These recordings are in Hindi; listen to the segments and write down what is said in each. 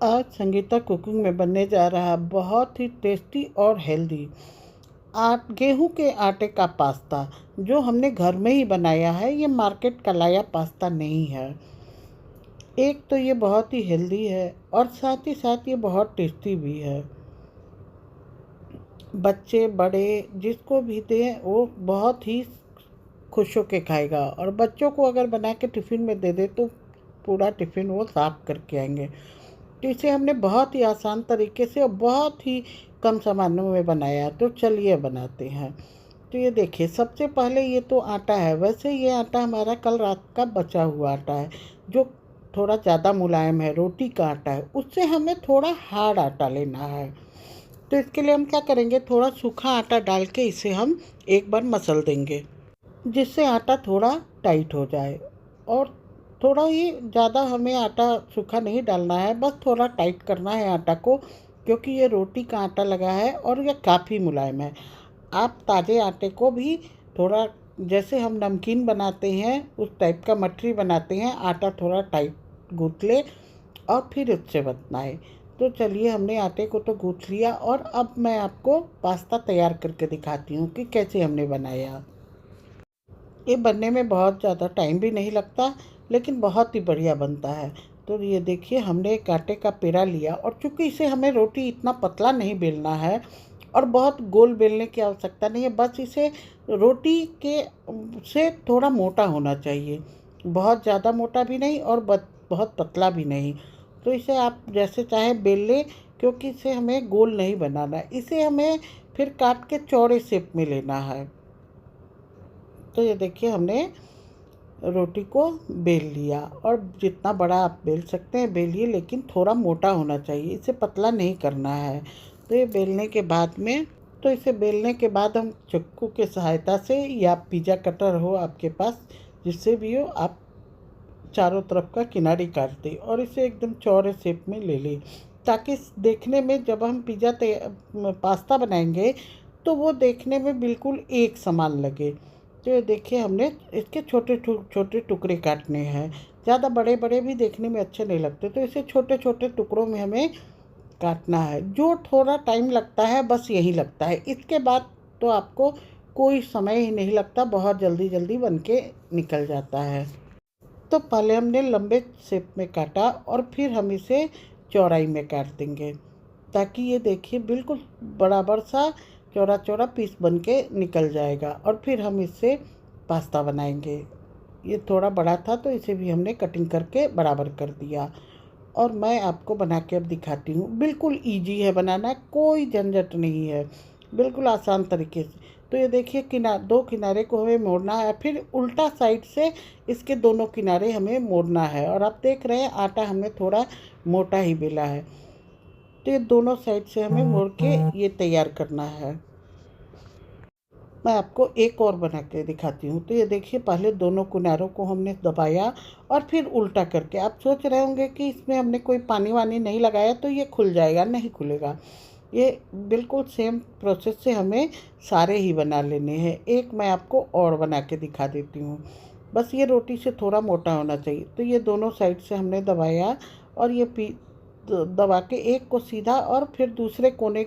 आज संगीता कुकिंग में बनने जा रहा बहुत ही टेस्टी और हेल्दी गेहूं के आटे का पास्ता जो हमने घर में ही बनाया है। ये मार्केट का लाया पास्ता नहीं है। एक तो ये बहुत ही हेल्दी है और साथ ही साथ ये बहुत टेस्टी भी है। बच्चे बड़े जिसको भी दें वो बहुत ही खुश होके खाएगा, और बच्चों को अगर बना के टिफ़िन में दे दे तो पूरा टिफ़िन वो साफ करके आएंगे। तो इसे हमने बहुत ही आसान तरीके से और बहुत ही कम सामानों में बनाया, तो चलिए बनाते हैं। तो ये देखिए, सबसे पहले ये तो आटा है। वैसे ये आटा हमारा कल रात का बचा हुआ आटा है, जो थोड़ा ज़्यादा मुलायम है, रोटी का आटा है। उससे हमें थोड़ा हार्ड आटा लेना है। तो इसके लिए हम क्या करेंगे, थोड़ा सूखा आटा डाल के इसे हम एक बार मसल देंगे, जिससे आटा थोड़ा टाइट हो जाए। और थोड़ा ही ज़्यादा हमें आटा सूखा नहीं डालना है, बस थोड़ा टाइट करना है आटा को, क्योंकि ये रोटी का आटा लगा है और ये काफ़ी मुलायम है। आप ताज़े आटे को भी थोड़ा, जैसे हम नमकीन बनाते हैं उस टाइप का मठरी बनाते हैं, आटा थोड़ा टाइट गूँथ ले और फिर उससे बनाए। तो चलिए, हमने आटे को तो गूँथ लिया और अब मैं आपको पास्ता तैयार करके दिखाती हूँ कि कैसे हमने बनाया। ये बनने में बहुत ज़्यादा टाइम भी नहीं लगता, लेकिन बहुत ही बढ़िया बनता है। तो ये देखिए, हमने एक आटे का पेड़ा लिया, और चूँकि इसे हमें रोटी इतना पतला नहीं बेलना है और बहुत गोल बेलने की आवश्यकता नहीं है, बस इसे रोटी के से थोड़ा मोटा होना चाहिए। बहुत ज़्यादा मोटा भी नहीं और बहुत पतला भी नहीं। तो इसे आप जैसे चाहें बेल लें, क्योंकि इसे हमें गोल नहीं बनाना है। इसे हमें फिर काट के चौड़े शेप में लेना है। तो ये देखिए, हमने रोटी को बेल लिया, और जितना बड़ा आप बेल सकते हैं बेलिए, लेकिन थोड़ा मोटा होना चाहिए, इसे पतला नहीं करना है। तो ये बेलने के बाद में, तो इसे बेलने के बाद हम चाकू के सहायता से, या पिज़्ज़ा कटर हो आपके पास, जिससे भी हो, आप चारों तरफ का किनारी काट दें और इसे एकदम चौड़े शेप में ले लें, ताकि देखने में जब हम पास्ता बनाएंगे तो वो देखने में बिल्कुल एक समान लगे। तो ये देखिए, हमने इसके छोटे छोटे टुकड़े काटने हैं। ज़्यादा बड़े बड़े भी देखने में अच्छे नहीं लगते, तो इसे छोटे छोटे टुकड़ों में हमें काटना है। जो थोड़ा टाइम लगता है बस यही लगता है, इसके बाद तो आपको कोई समय ही नहीं लगता, बहुत जल्दी जल्दी बन के निकल जाता है। तो पहले हमने लंबे शेप में काटा और फिर हम इसे चौड़ाई में काट देंगे, ताकि ये देखिए बिल्कुल बराबर सा चौड़ा चौड़ा पीस बन के निकल जाएगा। और फिर हम इससे पास्ता बनाएंगे। ये थोड़ा बड़ा था तो इसे भी हमने कटिंग करके बराबर कर दिया, और मैं आपको बना के अब दिखाती हूँ। बिल्कुल ईजी है बनाना, कोई झंझट नहीं है, बिल्कुल आसान तरीके से। तो ये देखिए, दो किनारे को हमें मोड़ना है, फिर उल्टा साइड से इसके दोनों किनारे हमें मोड़ना है। और आप देख रहे हैं, आटा हमने थोड़ा मोटा ही बेला है। तो ये दोनों साइड से हमें मोड़ के ये तैयार करना है। मैं आपको एक और बना के दिखाती हूँ। तो ये देखिए, पहले दोनों किनारों को हमने दबाया और फिर उल्टा करके, आप सोच रहे होंगे कि इसमें हमने कोई पानी वानी नहीं लगाया तो ये खुल जाएगा, नहीं खुलेगा। ये बिल्कुल सेम प्रोसेस से हमें सारे ही बना लेने हैं। एक मैं आपको और बना के दिखा देती हूँ। बस ये रोटी से थोड़ा मोटा होना चाहिए। तो ये दोनों साइड से हमने दबाया, और ये दबा के एक को सीधा और फिर दूसरे कोने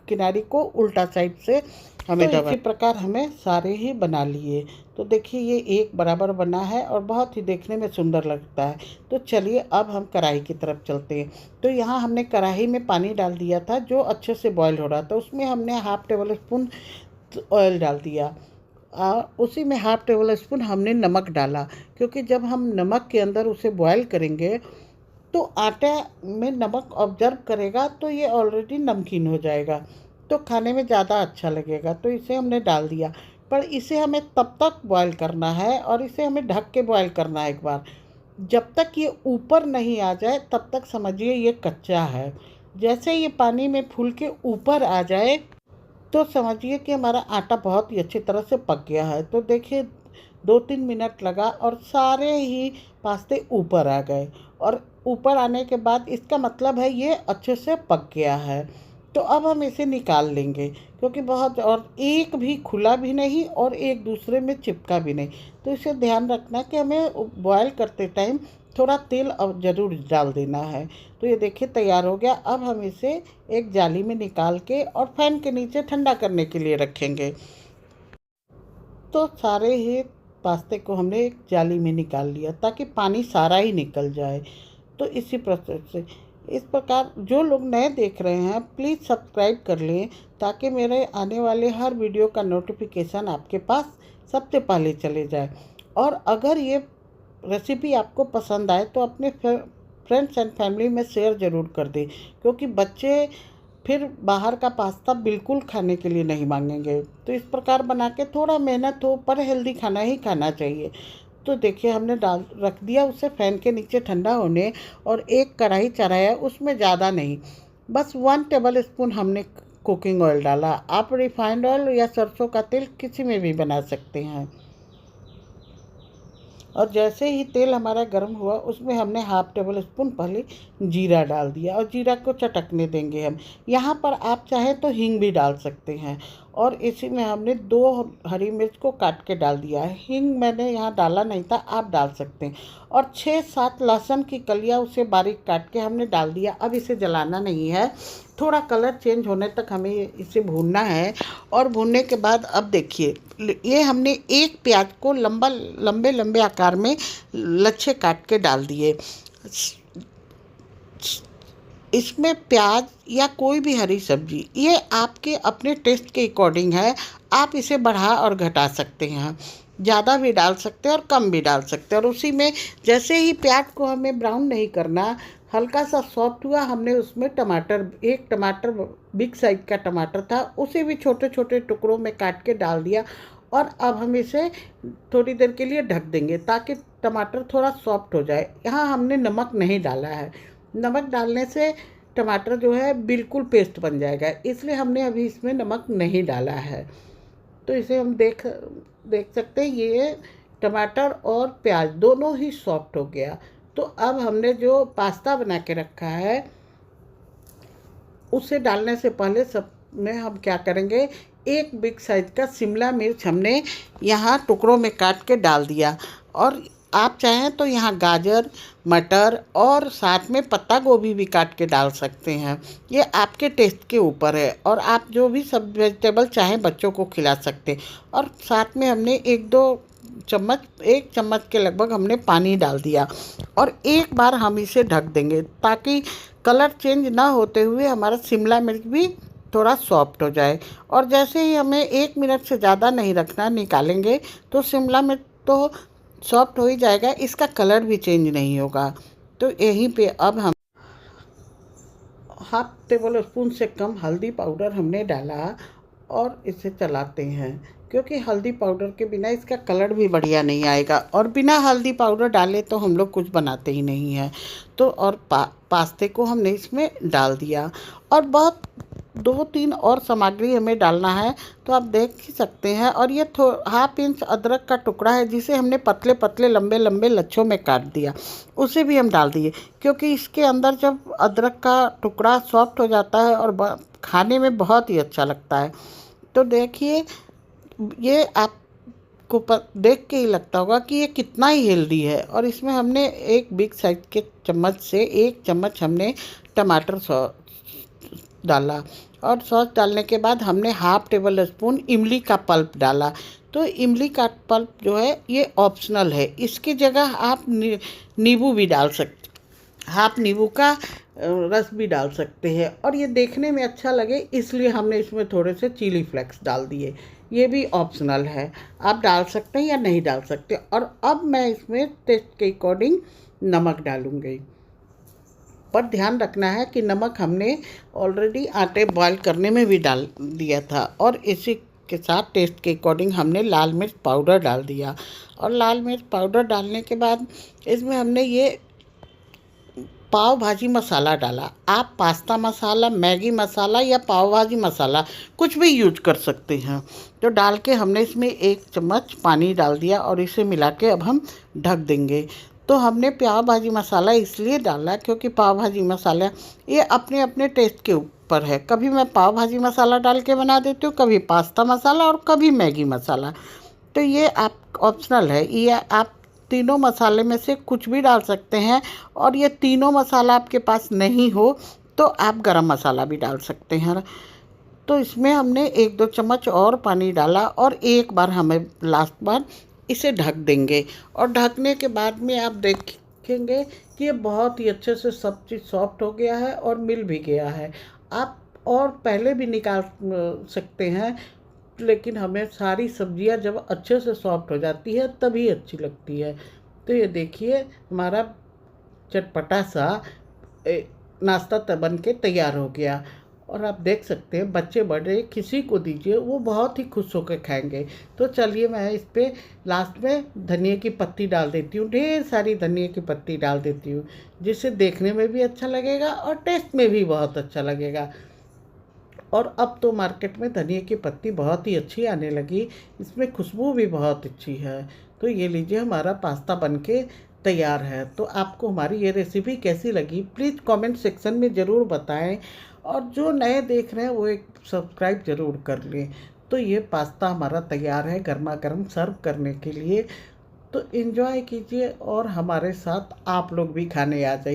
किनारे को उल्टा साइड से हमें दबा। इसी प्रकार हमें सारे ही बना लिए। तो देखिए, ये एक बराबर बना है और बहुत ही देखने में सुंदर लगता है। तो चलिए, अब हम कढ़ाई की तरफ चलते हैं। तो यहाँ हमने कढ़ाई में पानी डाल दिया था, जो अच्छे से बॉयल हो रहा था। उसमें हमने हाफ टेबल स्पून ऑयल डाल दिया, उसी में हाफ टेबल स्पून हमने नमक डाला, क्योंकि जब हम नमक के अंदर उसे बॉयल करेंगे तो आटे में नमक ऑब्जर्व करेगा, तो ये ऑलरेडी नमकीन हो जाएगा, तो खाने में ज़्यादा अच्छा लगेगा। तो इसे हमने डाल दिया, पर इसे हमें तब तक बॉयल करना है, और इसे हमें ढक के बॉयल करना है एक बार। जब तक ये ऊपर नहीं आ जाए तब तक समझिए ये कच्चा है। जैसे ये पानी में फूल के ऊपर आ जाए तो समझिए कि हमारा आटा बहुत ही अच्छी तरह से पक गया है। तो देखिए, 2-3 मिनट लगा और सारे ही पास्ते ऊपर आ गए, और ऊपर आने के बाद इसका मतलब है ये अच्छे से पक गया है। तो अब हम इसे निकाल लेंगे, क्योंकि बहुत, और एक भी खुला भी नहीं और एक दूसरे में चिपका भी नहीं। तो इसे ध्यान रखना कि हमें बॉयल करते टाइम थोड़ा तेल अब ज़रूर डाल देना है। तो ये देखिए तैयार हो गया। अब हम इसे एक जाली में निकाल के और फैन के नीचे ठंडा करने के लिए रखेंगे। तो सारे ही पास्ते को हमने एक जाली में निकाल लिया ताकि पानी सारा ही निकल जाए। तो इसी प्रोसेस से इस प्रकार जो लोग नए देख रहे हैं प्लीज़ सब्सक्राइब कर लें ताकि मेरे आने वाले हर वीडियो का नोटिफिकेशन आपके पास सबसे पहले चले जाए। और अगर ये रेसिपी आपको पसंद आए तो अपने फ्रेंड्स एंड फैमिली में शेयर ज़रूर कर दें, क्योंकि बच्चे फिर बाहर का पास्ता बिल्कुल खाने के लिए नहीं मांगेंगे। तो इस प्रकार बना के थोड़ा मेहनत हो पर हेल्दी खाना ही खाना चाहिए। तो देखिए हमने डाल रख दिया उसे फैन के नीचे ठंडा होने, और एक कढ़ाई चढ़ाया, उसमें ज़्यादा नहीं, बस 1 टेबल स्पून हमने कुकिंग ऑयल डाला। आप रिफाइंड ऑयल या सरसों का तेल किसी में भी बना सकते हैं। और जैसे ही तेल हमारा गर्म हुआ उसमें हमने 1/2 टेबल स्पून पहले जीरा डाल दिया, और जीरा को चटकने देंगे हम। यहाँ पर आप चाहें तो हींग भी डाल सकते हैं। और इसी में हमने 2 हरी मिर्च को काट के डाल दिया है। हींग मैंने यहाँ डाला नहीं था, आप डाल सकते हैं। और 6-7 लहसुन की कलियाँ उसे बारीक काट के हमने डाल दिया। अब इसे जलाना नहीं है, थोड़ा कलर चेंज होने तक हमें इसे भूनना है। और भूनने के बाद अब देखिए ये हमने एक प्याज को लंबे लंबे आकार में लच्छे काट के डाल दिए। इसमें प्याज या कोई भी हरी सब्जी ये आपके अपने टेस्ट के अकॉर्डिंग है, आप इसे बढ़ा और घटा सकते हैं, ज़्यादा भी डाल सकते हैं और कम भी डाल सकते हैं। और उसी में जैसे ही प्याज को हमें ब्राउन नहीं करना, हल्का सा सॉफ्ट हुआ, हमने उसमें टमाटर, एक टमाटर बिग साइज का टमाटर था, उसे भी छोटे छोटे टुकड़ों में काट के डाल दिया। और अब हम इसे थोड़ी देर के लिए ढक देंगे ताकि टमाटर थोड़ा सॉफ्ट हो जाए। यहाँ हमने नमक नहीं डाला है, नमक डालने से टमाटर जो है बिल्कुल पेस्ट बन जाएगा, इसलिए हमने अभी इसमें नमक नहीं डाला है। तो इसे हम देख सकते हैं ये टमाटर और प्याज दोनों ही सॉफ्ट हो गया। तो अब हमने जो पास्ता बना के रखा है उसे डालने से पहले सब में हम क्या करेंगे, एक बिग साइज का शिमला मिर्च हमने यहाँ टुकड़ों में काट के डाल दिया। और आप चाहें तो यहाँ गाजर, मटर और साथ में पत्ता गोभी भी काट के डाल सकते हैं, ये आपके टेस्ट के ऊपर है। और आप जो भी सब वेजिटेबल चाहें बच्चों को खिला सकते हैं। और साथ में हमने 1 चम्मच के लगभग हमने पानी डाल दिया। और एक बार हम इसे ढक देंगे ताकि कलर चेंज ना होते हुए हमारा शिमला मिर्च भी थोड़ा सॉफ्ट हो जाए। और जैसे ही हमें 1 मिनट से ज़्यादा नहीं रखना, निकालेंगे तो शिमला मिर्च तो सॉफ्ट हो ही जाएगा, इसका कलर भी चेंज नहीं होगा। तो यहीं पे अब हम 1/2 टेबल स्पून से कम हल्दी पाउडर हमने डाला और इसे चलाते हैं, क्योंकि हल्दी पाउडर के बिना इसका कलर भी बढ़िया नहीं आएगा। और बिना हल्दी पाउडर डाले तो हम लोग कुछ बनाते ही नहीं हैं। तो और पास्ते को हमने इसमें डाल दिया। और बहुत 2-3 और सामग्री हमें डालना है, तो आप देख ही सकते हैं। और ये 1/2 इंच अदरक का टुकड़ा है जिसे हमने पतले पतले लंबे लंबे लच्छों में काट दिया, उसे भी हम डाल दिए, क्योंकि इसके अंदर जब अदरक का टुकड़ा सॉफ्ट हो जाता है और खाने में बहुत ही अच्छा लगता है। तो देखिए ये आपको देख के ही लगता होगा कि ये कितना ही हेल्दी है। और इसमें हमने एक बिग साइज के चम्मच से 1 चम्मच हमने टमाटर सॉस डाला। और सॉस डालने के बाद हमने 1/2 टेबल स्पून इमली का पल्प डाला। तो इमली का पल्प जो है ये ऑप्शनल है, इसकी जगह आप नींबू भी डाल सकते, 1/2 नींबू का रस भी डाल सकते हैं। और ये देखने में अच्छा लगे इसलिए हमने इसमें थोड़े से चिली फ्लेक्स डाल दिए, ये भी ऑप्शनल है, आप डाल सकते हैं या नहीं डाल सकते। और अब मैं इसमें टेस्ट के अकॉर्डिंग नमक डालूँगी, पर ध्यान रखना है कि नमक हमने ऑलरेडी आटे बॉयल करने में भी डाल दिया था। और इसी के साथ टेस्ट के अकॉर्डिंग हमने लाल मिर्च पाउडर डाल दिया। और लाल मिर्च पाउडर डालने के बाद इसमें हमने ये पाव भाजी मसाला डाला। आप पास्ता मसाला, मैगी मसाला या पाव भाजी मसाला कुछ भी यूज कर सकते हैं। तो डाल के हमने इसमें 1 चम्मच पानी डाल दिया और इसे मिला के अब हम ढक देंगे। तो हमने पाव भाजी मसाला इसलिए डाला क्योंकि पाव भाजी मसाला ये अपने अपने टेस्ट के ऊपर है, कभी मैं पाव भाजी मसाला डाल के बना देती हूँ, कभी पास्ता मसाला और कभी मैगी मसाला। तो ये आप ऑप्शनल है, ये आप तीनों मसाले में से कुछ भी डाल सकते हैं, और ये तीनों मसाला आपके पास नहीं हो तो आप गरम मसाला भी डाल सकते हैं। तो इसमें हमने 1-2 चम्मच और पानी डाला और एक बार हमें लास्ट बार इसे ढक देंगे। और ढकने के बाद में आप देखेंगे कि ये बहुत ही अच्छे से सब चीज़ सॉफ्ट हो गया है और मिल भी गया है। आप और पहले भी निकाल सकते हैं, लेकिन हमें सारी सब्जियां जब अच्छे से सॉफ्ट हो जाती है तभी अच्छी लगती है। तो ये देखिए हमारा चटपटा सा नाश्ता बन के तैयार हो गया। और आप देख सकते हैं बच्चे बड़े किसी को दीजिए वो बहुत ही खुश होकर खाएंगे। तो चलिए मैं इस पर लास्ट में धनिया की पत्ती डाल देती हूँ, ढेर सारी धनिया की पत्ती डाल देती हूँ, जिससे देखने में भी अच्छा लगेगा और टेस्ट में भी बहुत अच्छा लगेगा। और अब तो मार्केट में धनिया की पत्ती बहुत ही अच्छी आने लगी, इसमें खुशबू भी बहुत अच्छी है। तो ये लीजिए हमारा पास्ता बनके तैयार है। तो आपको हमारी ये रेसिपी कैसी लगी प्लीज़ कमेंट सेक्शन में ज़रूर बताएं, और जो नए देख रहे हैं वो एक सब्सक्राइब ज़रूर कर लें। तो ये पास्ता हमारा तैयार है गर्मा गर्म सर्व करने के लिए। तो एंजॉय कीजिए और हमारे साथ आप लोग भी खाने आ जाइए।